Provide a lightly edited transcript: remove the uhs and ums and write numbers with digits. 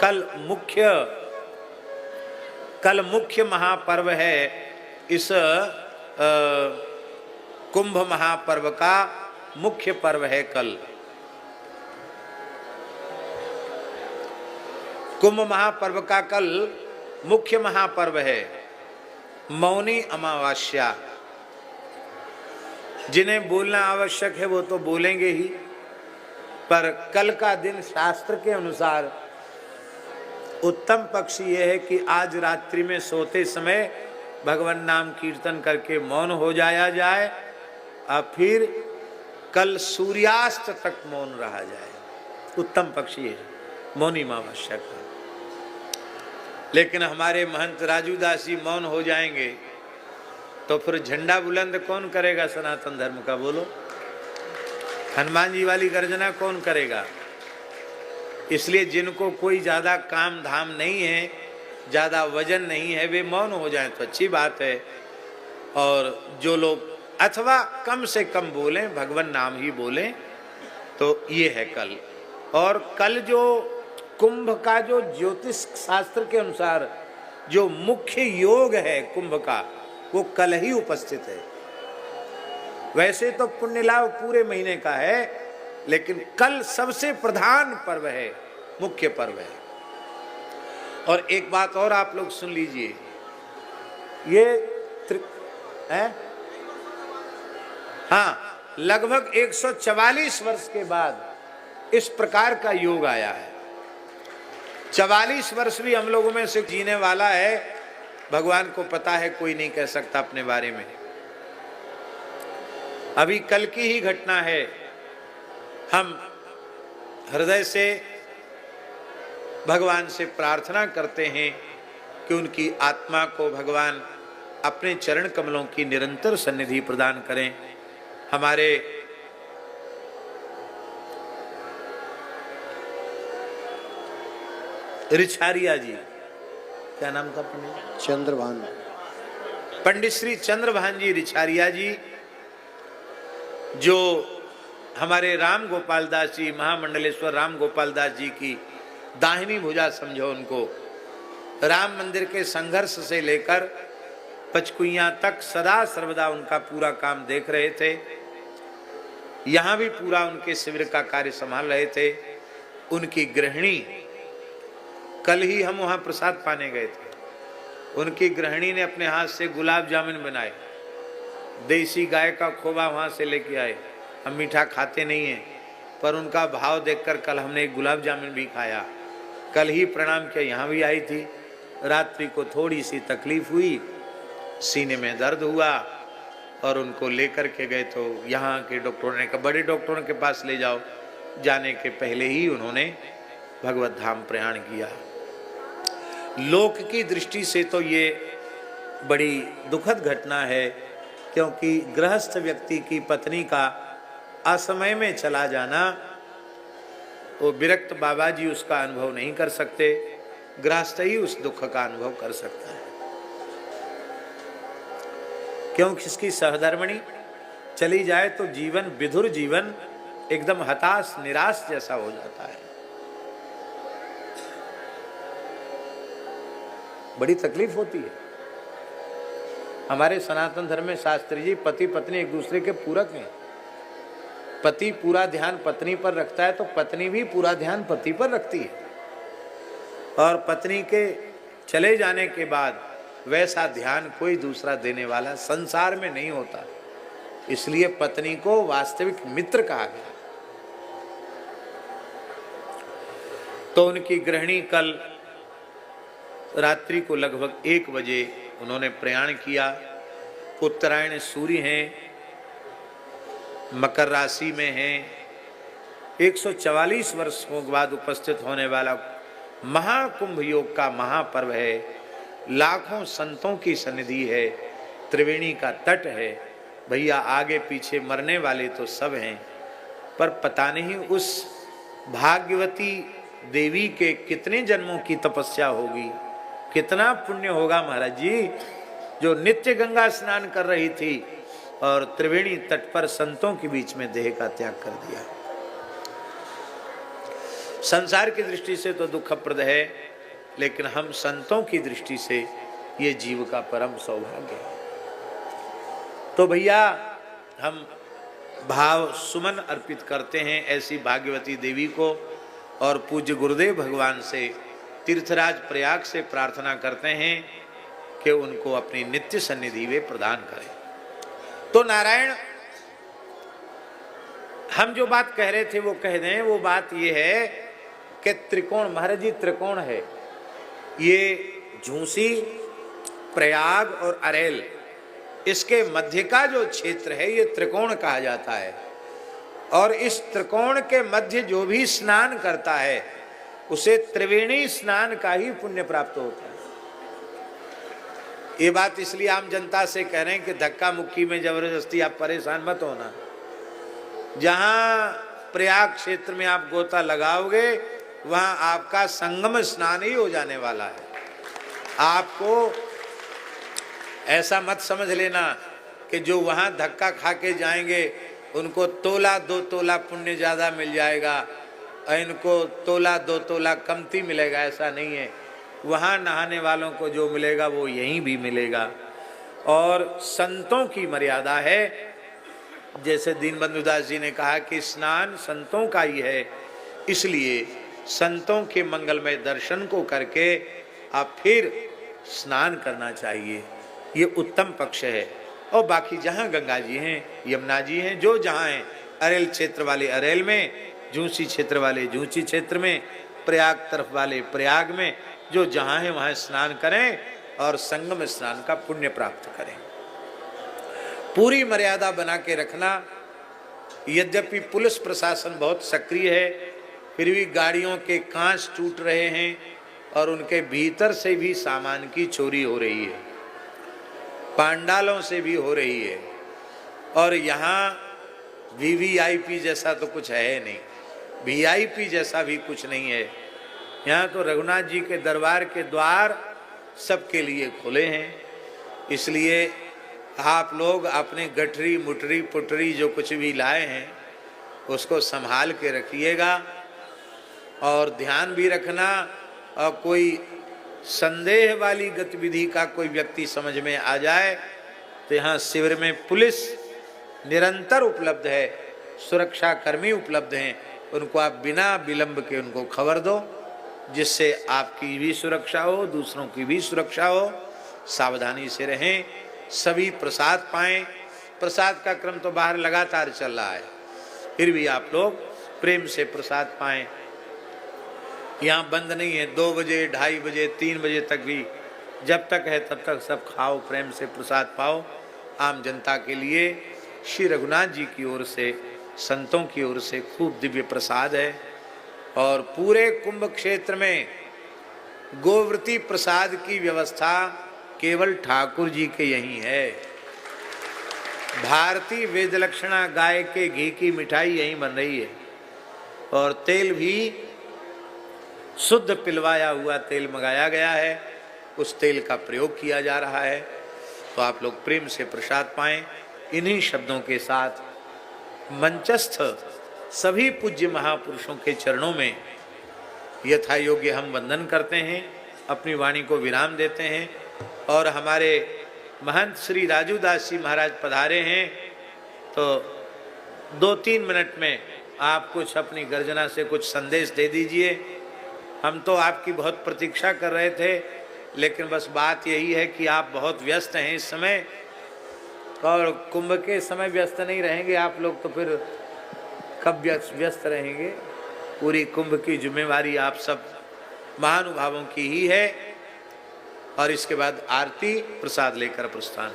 कल मुख्य महापर्व है। इस कुंभ महापर्व का मुख्य पर्व है कल। कुंभ महापर्व का कल मुख्य महापर्व है, मौनी अमावस्या। जिन्हें बोलना आवश्यक है वो तो बोलेंगे ही, पर कल का दिन शास्त्र के अनुसार उत्तम पक्ष ये है कि आज रात्रि में सोते समय भगवान नाम कीर्तन करके मौन हो जाया जाए और फिर कल सूर्यास्त तक मौन रहा जाए। उत्तम पक्ष ये है मौनी अमावस्या का। लेकिन हमारे महंत राजू दास जी मौन हो जाएंगे तो फिर झंडा बुलंद कौन करेगा सनातन धर्म का? बोलो, हनुमान जी वाली गर्जना कौन करेगा? इसलिए जिनको कोई ज्यादा काम धाम नहीं है, ज्यादा वजन नहीं है, वे मौन हो जाएं तो अच्छी बात है। और जो लोग अथवा कम से कम बोलें, भगवान नाम ही बोलें, तो ये है कल। और कल जो कुंभ का जो ज्योतिष शास्त्र के अनुसार जो मुख्य योग है कुंभ का, वो कल ही उपस्थित है। वैसे तो पुण्य लाभ पूरे महीने का है, लेकिन कल सबसे प्रधान पर्व है, मुख्य पर्व है। और एक बात और आप लोग सुन लीजिए, ये हाँ, लगभग 144 वर्ष के बाद इस प्रकार का योग आया है। 44 वर्ष भी हम लोगों में से जीने वाला है, भगवान को पता है, कोई नहीं कह सकता अपने बारे में। अभी कल की ही घटना है। हम हृदय से भगवान से प्रार्थना करते हैं कि उनकी आत्मा को भगवान अपने चरण कमलों की निरंतर सन्निधि प्रदान करें। हमारे रिछारिया जी, क्या नाम था पंडित? चंद्रभान। पंडित श्री चंद्रभान जी रिछारिया जी, जो हमारे राम गोपाल दास जी, महामंडलेश्वर राम गोपाल दास जी की दाहिनी भुजा समझो उनको। राम मंदिर के संघर्ष से लेकर पचकुइयां तक सदा सर्वदा उनका पूरा काम देख रहे थे। यहाँ भी पूरा उनके शिविर का कार्य संभाल रहे थे। उनकी गृहिणी, कल ही हम वहाँ प्रसाद पाने गए थे, उनकी गृहिणी ने अपने हाथ से गुलाब जामुन बनाए, देसी गाय का खोवा वहाँ से लेके आए। हम मीठा खाते नहीं हैं, पर उनका भाव देखकर कल हमने एक गुलाब जामुन भी खाया। कल ही प्रणाम किया, यहाँ भी आई थी। रात्रि को थोड़ी सी तकलीफ हुई, सीने में दर्द हुआ और उनको लेकर के गए तो यहाँ के डॉक्टरों ने कहा बड़े डॉक्टरों के पास ले जाओ। जाने के पहले ही उन्होंने भगवत धाम प्रयाण किया। लोक की दृष्टि से तो ये बड़ी दुखद घटना है, क्योंकि गृहस्थ व्यक्ति की पत्नी का असमय में चला जाना, वो विरक्त बाबा जी उसका अनुभव नहीं कर सकते, गृहस्थ ही उस दुख का अनुभव कर सकता है। क्योंकि इसकी सहधर्मिणी चली जाए तो जीवन, विधुर जीवन एकदम हताश निराश जैसा हो जाता है। बड़ी तकलीफ होती है। हमारे सनातन धर्म में शास्त्री जी पति पत्नी एक दूसरे के पूरक हैं। पति पूरा ध्यान पत्नी पर रखता है तो पत्नी भी पूरा ध्यान पति पर रखती है। और पत्नी के चले जाने के बाद वैसा ध्यान कोई दूसरा देने वाला संसार में नहीं होता। इसलिए पत्नी को वास्तविक मित्र कहा गया। तो उनकी गृहिणी कल रात्रि को लगभग 1 बजे उन्होंने प्रयाण किया। उत्तरायण सूर्य हैं, मकर राशि में हैं। 144 वर्षों के बाद उपस्थित होने वाला महाकुंभ योग का महापर्व है। लाखों संतों की सन्निधि है, त्रिवेणी का तट है। भैया आगे पीछे मरने वाले तो सब हैं, पर पता नहीं उस भाग्यवती देवी के कितने जन्मों की तपस्या होगी, कितना पुण्य होगा महाराज जी, जो नित्य गंगा स्नान कर रही थी और त्रिवेणी तट पर संतों के बीच में देह का त्याग कर दिया। संसार की दृष्टि से तो दुखप्रद है, लेकिन हम संतों की दृष्टि से ये जीव का परम सौभाग्य है। तो भैया हम भाव सुमन अर्पित करते हैं ऐसी भाग्यवती देवी को, और पूज्य गुरुदेव भगवान से तीर्थराज प्रयाग से प्रार्थना करते हैं कि उनको अपनी नित्य सन्निधि वे प्रदान करें। तो नारायण, हम जो बात कह रहे थे वो कह दें। वो बात ये है कि त्रिकोण, महाराज जी त्रिकोण है, ये झूसी, प्रयाग और अरेल, इसके मध्य का जो क्षेत्र है ये त्रिकोण कहा जाता है। और इस त्रिकोण के मध्य जो भी स्नान करता है उसे त्रिवेणी स्नान का ही पुण्य प्राप्त होता है। ये बात इसलिए आम जनता से कह रहे हैं कि धक्का मुक्की में जबरदस्ती आप परेशान मत होना। जहां प्रयाग क्षेत्र में आप गोता लगाओगे वहां आपका संगम स्नान ही हो जाने वाला है। आपको ऐसा मत समझ लेना कि जो वहां धक्का खा के जाएंगे उनको तोला 2 तोला पुण्य ज्यादा मिल जाएगा और इनको तोला 2 तोला कमती मिलेगा, ऐसा नहीं है। वहां नहाने वालों को जो मिलेगा वो यहीं भी मिलेगा। और संतों की मर्यादा है, जैसे दीनबंधु दास जी ने कहा कि स्नान संतों का ही है, इसलिए संतों के मंगलमय दर्शन को करके आप फिर स्नान करना चाहिए। ये उत्तम पक्ष है। और बाकी जहाँ गंगा जी हैं, यमुना जी हैं, जो जहाँ हैं, अरेल क्षेत्र वाले अरेल में, झूसी क्षेत्र वाले झूसी क्षेत्र में, प्रयाग तरफ वाले प्रयाग में, जो जहाँ हैं वहाँ स्नान करें और संगम स्नान का पुण्य प्राप्त करें। पूरी मर्यादा बना के रखना। यद्यपि पुलिस प्रशासन बहुत सक्रिय है, फिर भी गाड़ियों के कांच टूट रहे हैं और उनके भीतर से भी सामान की चोरी हो रही है, पांडालों से भी हो रही है। और यहाँ वीवीआईपी जैसा तो कुछ है नहीं, वीआईपी जैसा भी कुछ नहीं है। यहाँ तो रघुनाथ जी के दरबार के द्वार सबके लिए खुले हैं। इसलिए आप लोग अपने गठरी मुटरी पुटरी जो कुछ भी लाए हैं उसको संभाल के रखिएगा और ध्यान भी रखना। और कोई संदेह वाली गतिविधि का कोई व्यक्ति समझ में आ जाए तो यहाँ शिविर में पुलिस निरंतर उपलब्ध है, सुरक्षा कर्मी उपलब्ध हैं, उनको आप बिना विलंब के उनको खबर दो, जिससे आपकी भी सुरक्षा हो, दूसरों की भी सुरक्षा हो। सावधानी से रहें, सभी प्रसाद पाएं। प्रसाद का क्रम तो बाहर लगातार चल रहा है, फिर भी आप लोग प्रेम से प्रसाद पाएं। यहाँ बंद नहीं है, 2 बजे 2:30 बजे 3 बजे तक भी, जब तक है तब तक सब खाओ, प्रेम से प्रसाद पाओ। आम जनता के लिए श्री रघुनाथ जी की ओर से, संतों की ओर से खूब दिव्य प्रसाद है। और पूरे कुंभ क्षेत्र में गोवृत्ति प्रसाद की व्यवस्था केवल ठाकुर जी के यहीं है। भारतीय वेदलक्षणा गाय के घी की मिठाई यहीं बन रही है और तेल भी शुद्ध पिलवाया हुआ तेल मंगाया गया है, उस तेल का प्रयोग किया जा रहा है। तो आप लोग प्रेम से प्रसाद पाएं। इन्हीं शब्दों के साथ मंचस्थ सभी पूज्य महापुरुषों के चरणों में यथा योग्य हम वंदन करते हैं, अपनी वाणी को विराम देते हैं। और हमारे महंत श्री राजू दास जी महाराज पधारे हैं, तो 2-3 मिनट में आप कुछ अपनी गर्जना से कुछ संदेश दे दीजिए। हम तो आपकी बहुत प्रतीक्षा कर रहे थे, लेकिन बस बात यही है कि आप बहुत व्यस्त हैं इस समय, और कुंभ के समय व्यस्त नहीं रहेंगे आप लोग तो फिर कब व्यस्त रहेंगे। पूरी कुंभ की जिम्मेवारी आप सब महानुभावों की ही है। और इसके बाद आरती प्रसाद लेकर प्रस्थान।